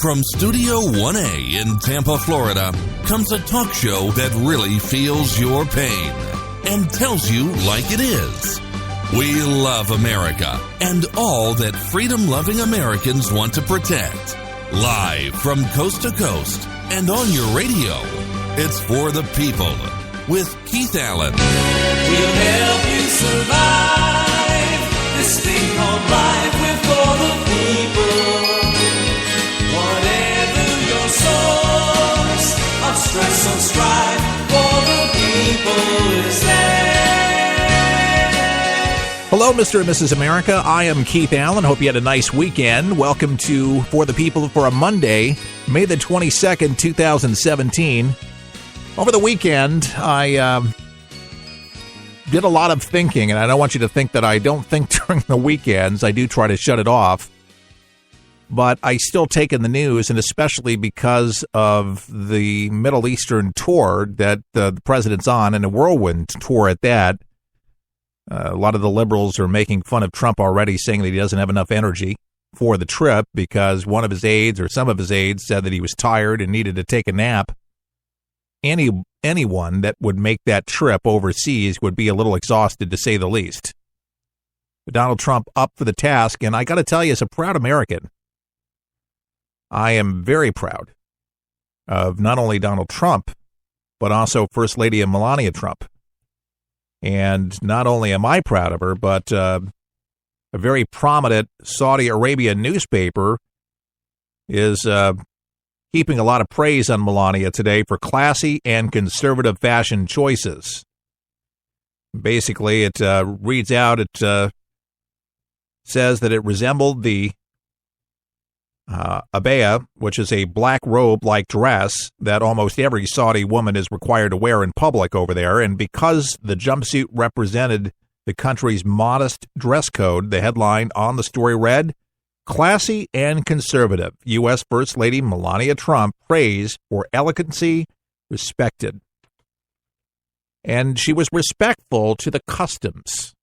From Studio 1A in Tampa, Florida, comes a talk show that really feels your pain and tells you like it is. We love America and all that freedom-loving Americans want to protect. Live from coast to coast and on your radio, it's For the People with Keith Allen. We'll help you survive this thing called life. We're for the people. Whatever your source of stress or strife, for the people is there. Hello, Mr. and Mrs. America. I am Keith Allen. Hope you had a nice weekend. Welcome to For the People for a Monday, May the 22nd, 2017. Over the weekend, I did a lot of thinking, and I don't want you to think that I don't think during the weekends. I do try to shut it off. But I still take in the news, and especially because of the Middle Eastern tour that the president's on, and a whirlwind tour at that. A lot of the liberals are making fun of Trump already, saying that he doesn't have enough energy for the trip because one of his aides or some of his aides said that he was tired and needed to take a nap. Anyone that would make that trip overseas would be a little exhausted, to say the least. But Donald Trump up for the task, and I got to tell you, as a proud American, I am very proud of not only Donald Trump, but also First Lady Melania Trump. And not only am I proud of her, but a very prominent Saudi Arabian newspaper is heaping a lot of praise on Melania today for classy and conservative fashion choices. Basically, it reads out, it says that it resembled the abaya, which is a black robe-like dress that almost every Saudi woman is required to wear in public over there. And because the jumpsuit represented the country's modest dress code, the headline on the story read, "Classy and conservative. U.S. First Lady Melania Trump praised for elegancy, respected." And she was respectful to the customs.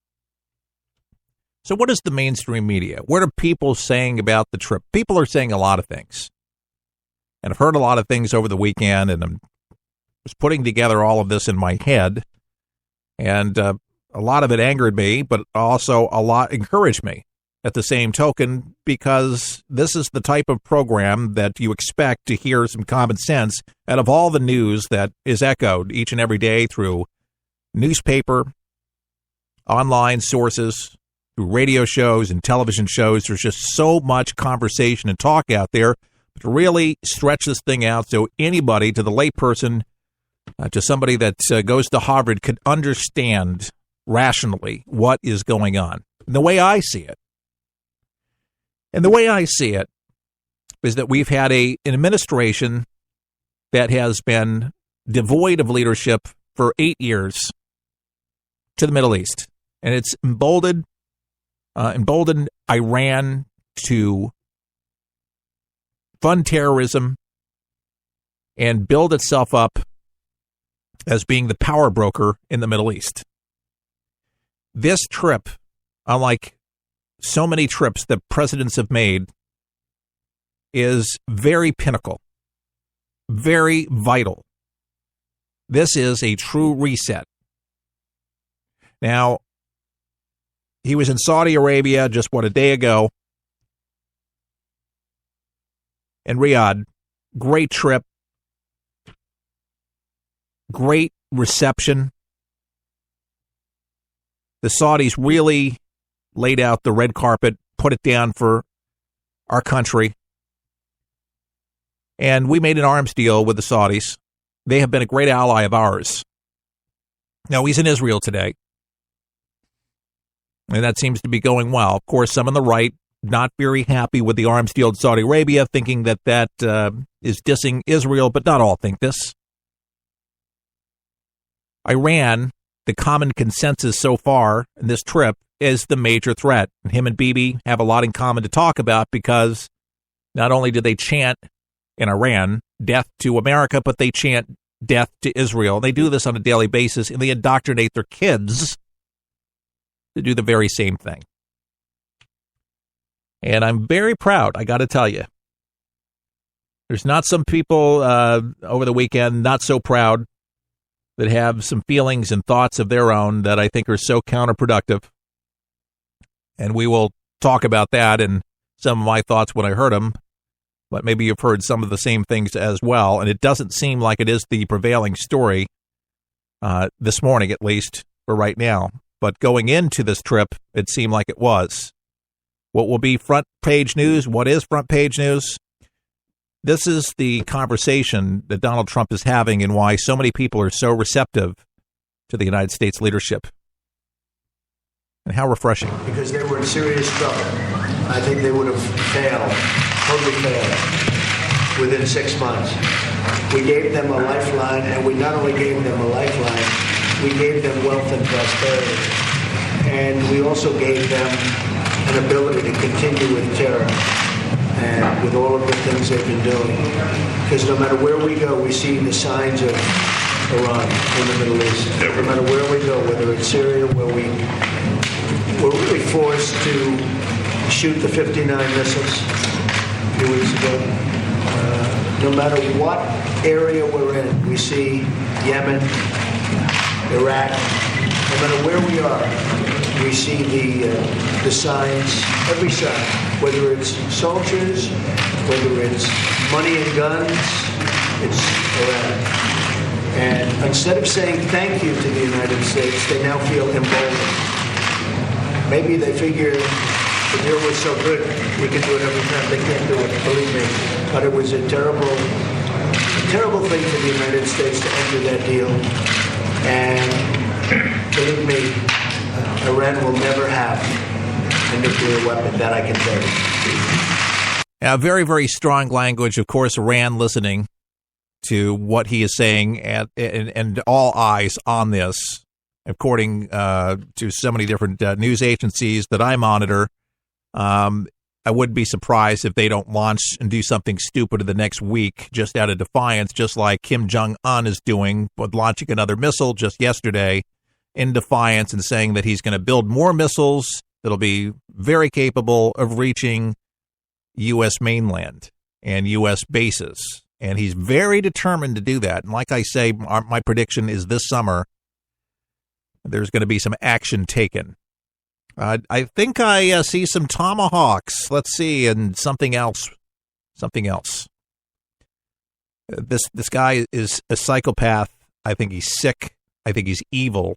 So what is the mainstream media? What are people saying about the trip? People are saying a lot of things. And I've heard a lot of things over the weekend, and I was putting together all of this in my head. And a lot of it angered me, but also a lot encouraged me at the same token, because this is the type of program that you expect to hear some common sense out of all the news that is echoed each and every day through newspaper, online sources, through radio shows and television shows. There's just so much conversation and talk out there to really stretch this thing out so anybody, to the layperson, to somebody that goes to Harvard, could understand rationally what is going on. And the way I see it, is that we've had an administration that has been devoid of leadership for 8 years to the Middle East. And it's emboldened Iran to fund terrorism and build itself up as being the power broker in the Middle East. This trip, unlike so many trips that presidents have made, is very pinnacle, very vital. This is a true reset. Now, he was in Saudi Arabia just, a day ago. In Riyadh. Great trip. Great reception. The Saudis really laid out the red carpet, put it down for our country. And we made an arms deal with the Saudis. They have been a great ally of ours. Now, he's in Israel today. And that seems to be going well. Of course, some on the right not very happy with the arms deal with Saudi Arabia, thinking that is dissing Israel, but not all think this. Iran, the common consensus so far in this trip, is the major threat. And him and Bibi have a lot in common to talk about, because not only do they chant in Iran, death to America, but they chant death to Israel. They do this on a daily basis, and they indoctrinate their kids to do the very same thing. And I'm very proud, I got to tell you, There's not some people over the weekend not so proud that have some feelings and thoughts of their own that I think are so counterproductive. And we will talk about that and some of my thoughts when I heard them. But maybe you've heard some of the same things as well. And it doesn't seem like it is the prevailing story this morning, at least for right now. But going into this trip, it seemed like it was. What will be front page news? What is front page news? This is the conversation that Donald Trump is having and why so many people are so receptive to the United States leadership. And how refreshing. Because they were in serious trouble. I think they would have failed, totally failed, within 6 months. We gave them a lifeline, and we not only gave them a lifeline, we gave them wealth and prosperity. And we also gave them an ability to continue with terror and with all of the things they've been doing. Because no matter where we go, we see the signs of Iran in the Middle East. No matter where we go, whether it's Syria, where we're really forced to shoot the 59 missiles a few weeks ago. No matter what area we're in, we see Yemen, Iraq. No matter where we are, we see the signs, every sign, whether it's soldiers, whether it's money and guns, it's Iran. And instead of saying thank you to the United States, they now feel emboldened. Maybe they figure the deal was so good, we can do it every time. They can't do it, believe me. But it was a terrible thing for the United States to enter that deal. And believe me, Iran will never have a nuclear weapon. That I can tell you. Yeah, very, very strong language. Of course, Iran listening to what he is saying and all eyes on this. According to so many different news agencies that I monitor, I wouldn't be surprised if they don't launch and do something stupid in the next week just out of defiance, just like Kim Jong-un is doing with launching another missile just yesterday in defiance and saying that he's going to build more missiles that'll be very capable of reaching U.S. mainland and U.S. bases. And he's very determined to do that. And like I say, my prediction is this summer, there's going to be some action taken. I think I see some tomahawks. Let's see, and something else. This guy is a psychopath. I think he's sick. I think he's evil.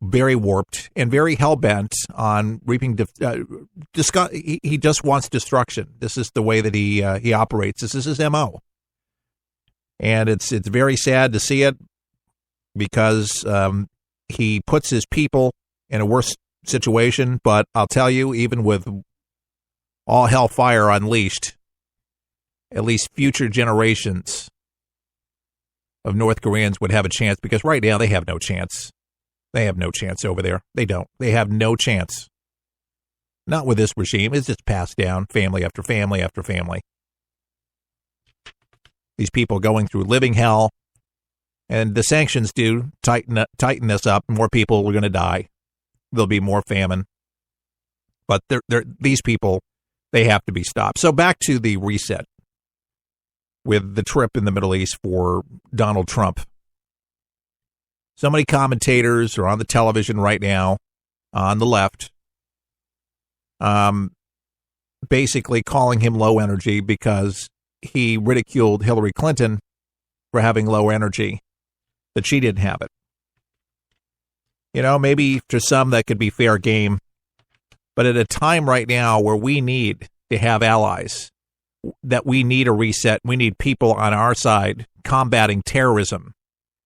Very warped and very hell-bent on reaping. He just wants destruction. This is the way that he operates. This is his MO. And it's very sad to see it because he puts his people in a worse situation. But I'll tell you, even with all hellfire unleashed, at least future generations of North Koreans would have a chance, because right now they have no chance. They have no chance over there. They don't. They have no chance. Not with this regime. It's just passed down family after family after family. These people going through living hell. And the sanctions do tighten this up. More people are going to die. There'll be more famine. But these people, they have to be stopped. So back to the reset with the trip in the Middle East for Donald Trump. So many commentators are on the television right now, on the left, basically calling him low energy because he ridiculed Hillary Clinton for having low energy, that she didn't have it. You know, maybe to some that could be fair game, but at a time right now where we need to have allies, that we need a reset, we need people on our side combating terrorism,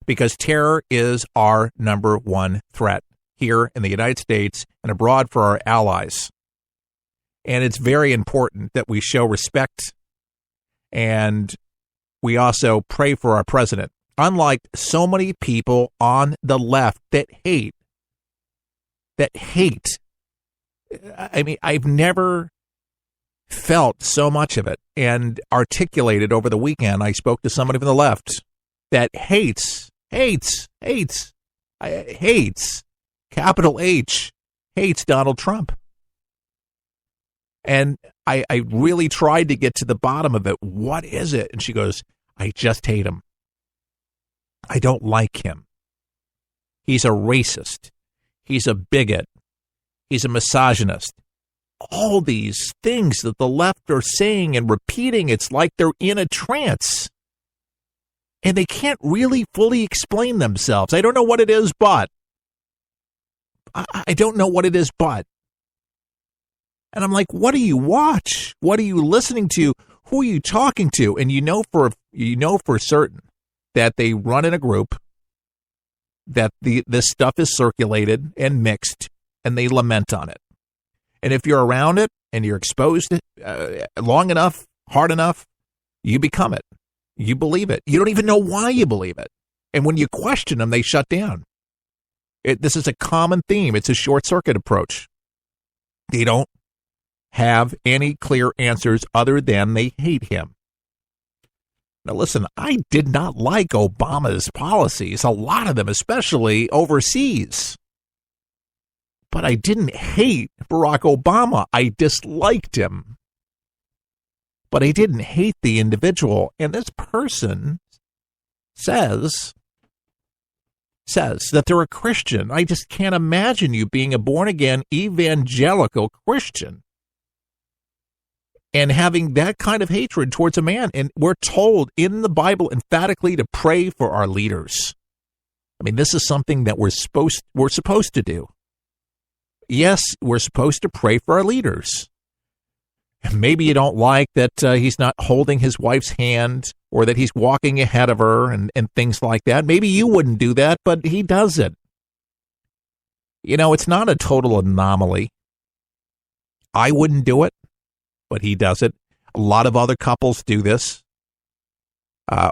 because terror is our number one threat here in the United States and abroad for our allies. And it's very important that we show respect and we also pray for our president. Unlike so many people on the left that hate. I mean, I've never felt so much of it and articulated over the weekend. I spoke to somebody from the left that hates, capital H, hates Donald Trump. And I really tried to get to the bottom of it. What is it? And she goes, I just hate him. I don't like him. He's a racist. He's a bigot. He's a misogynist. All these things that the left are saying and repeating, it's like they're in a trance. And they can't really fully explain themselves. I don't know what it is, but. I don't know what it is, but. And I'm like, what do you watch? What are you listening to? Who are you talking to? And you know for certain that they run in a group, that this stuff is circulated and mixed, and they lament on it. And if you're around it and you're exposed long enough, hard enough, you become it. You believe it. You don't even know why you believe it. And when you question them, they shut down. This is a common theme. It's a short circuit approach. They don't have any clear answers other than they hate him. Now, listen, I did not like Obama's policies, a lot of them, especially overseas. But I didn't hate Barack Obama. I disliked him. But I didn't hate the individual. And this person says that they're a Christian. I just can't imagine you being a born-again evangelical Christian and having that kind of hatred towards a man. And we're told in the Bible emphatically to pray for our leaders. I mean, this is something that we're supposed to do. Yes, we're supposed to pray for our leaders. And maybe you don't like that he's not holding his wife's hand or that he's walking ahead of her and things like that. Maybe you wouldn't do that, but he does it. You know, it's not a total anomaly. I wouldn't do it, but he does it. A lot of other couples do this. The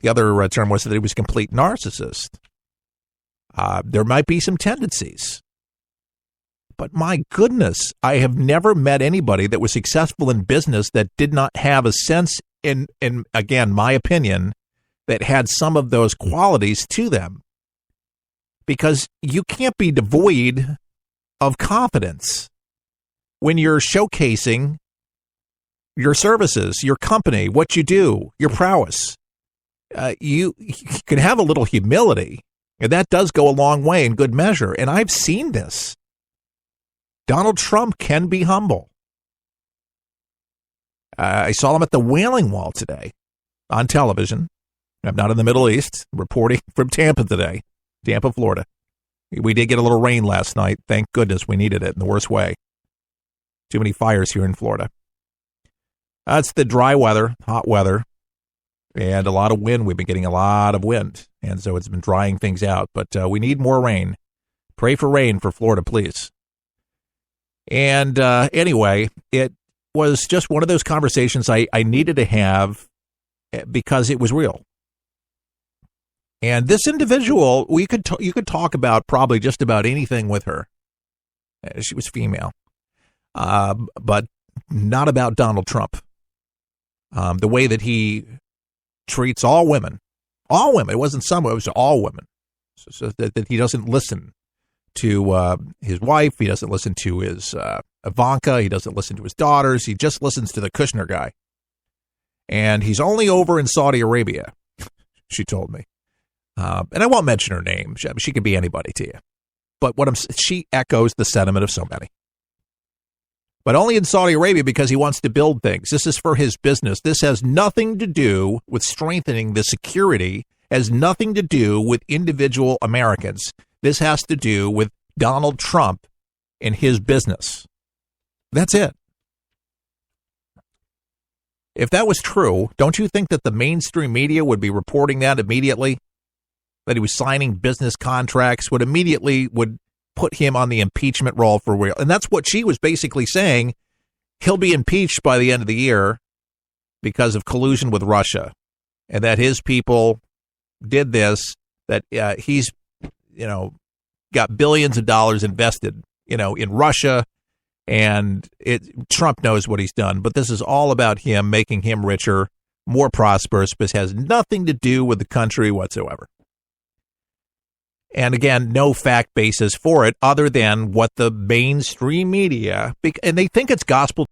other term was that he was a complete narcissist. There might be some tendencies. But my goodness, I have never met anybody that was successful in business that did not have a sense, in again, my opinion, that had some of those qualities to them. Because you can't be devoid of confidence when you're showcasing your services, your company, what you do, your prowess. You can have a little humility, and that does go a long way in good measure. And I've seen this. Donald Trump can be humble. I saw him at the Wailing Wall today on television. I'm not in the Middle East, reporting from Tampa today, Tampa, Florida. We did get a little rain last night. Thank goodness we needed it in the worst way. Too many fires here in Florida. It's the dry weather, hot weather, and a lot of wind. We've been getting a lot of wind, and so it's been drying things out. But we need more rain. Pray for rain for Florida, please. And anyway, it was just one of those conversations I needed to have because it was real. And this individual, you could talk about probably just about anything with her. She was female, but not about Donald Trump. The way that he treats all women. It wasn't some, it was all women. So that he doesn't listen to his wife. He doesn't listen to his Ivanka. He doesn't listen to his daughters. He just listens to the Kushner guy. And he's only over in Saudi Arabia, she told me. And I won't mention her name. She could be anybody to you. But she echoes the sentiment of so many. But only in Saudi Arabia because he wants to build things. This is for his business. This has nothing to do with strengthening the security, has nothing to do with individual Americans. This has to do with Donald Trump and his business. That's it. If that was true, don't you think that the mainstream media would be reporting that immediately? That he was signing business contracts, would put him on the impeachment roll for real. And that's what she was basically saying. He'll be impeached by the end of the year because of collusion with Russia. And that his people did this, that he's got billions of dollars invested, in Russia, and Trump knows what he's done. But this is all about him, making him richer, more prosperous, but has nothing to do with the country whatsoever. And again, no fact basis for it other than what the mainstream media, and they think it's gospel